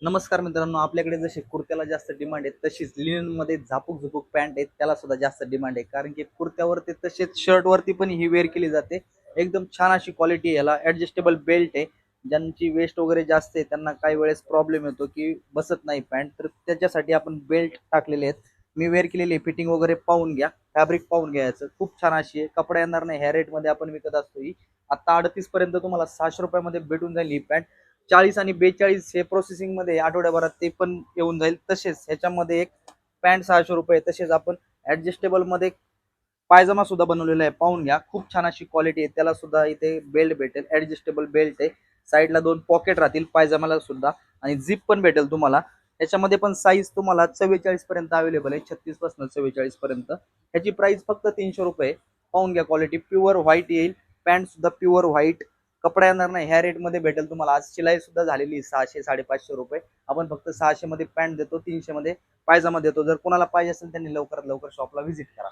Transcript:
नमस्कार मित्रांनो, आपल्याकडे जसे कुर्त्याला जास्त डिमांड आहे तशीच लिनन मध्ये झापूक झुपूक पॅन्ट आहेत त्याला सुद्धा जास्त डिमांड आहे. कारण की कुर्त्यावरती तसेच शर्ट वरती पण ही वेअर केली जाते. एकदम छान अशी क्वालिटी आहे. याला ऍडजस्टेबल बेल्ट आहे. ज्यांची वेस्ट वगैरे जास्त आहे त्यांना काही वेळेस प्रॉब्लेम येतो की बसत नाही पॅन्ट, तर त्याच्यासाठी आपण बेल्ट टाकलेले आहेत. मी वेअर केलेली फिटिंग वगैरे पाहून घ्या, फॅब्रिक पाहून घ्यायचं. खूप छान अशी आहे, कपडा येणार नाही. ह्या रेट मध्ये आपण विकत असतो ही. आता 38 पर्यंत तुम्हाला 600 रुपयामध्ये भेटून जाईल ही पॅन्ट. 40 आणि 42 हे प्रोसेसिंग मध्ये आठवड्याभरात ते पण येऊन जाईल. तसेच ह्याच्यामध्ये एक पॅन्ट 600 रुपये. तसेच आपण ऍडजस्टेबल मध्ये पायजमा सुद्धा बनवलेला आहे, पाहून घ्या. खूप छान अशी क्वालिटी आहे. त्याला सुद्धा इथे बेल्ट भेटेल, ऍडजस्टेबल बेल्ट आहे. साईडला 2 पॉकेट राहतील पायजमाला सुद्धा, आणि झिप पण भेटेल तुम्हाला. याच्यामध्ये पण साईज तुम्हाला 44 पर्यंत अवेलेबल आहे, 36 पासून 44 पर्यंत. ह्याची प्राइस फक्त 300 रुपये. पाहून घ्या क्वालिटी. प्युअर व्हाईट येईल, पॅन्ट सुद्धा प्युअर व्हाईट. कपडा येणार नाही. ह्या रेट मध्ये भेटेल तुम्हाला. आज शिलाई सुद्धा झालेली 600 साडेपाचशे रुपये. आपण फक्त 600 मध्ये पॅन्ट देतो, 300 मध्ये पायजामा देतो. जर कोणाला पाहिजे असेल त्यांनी लवकरात लवकर शॉपला व्हिजिट करा.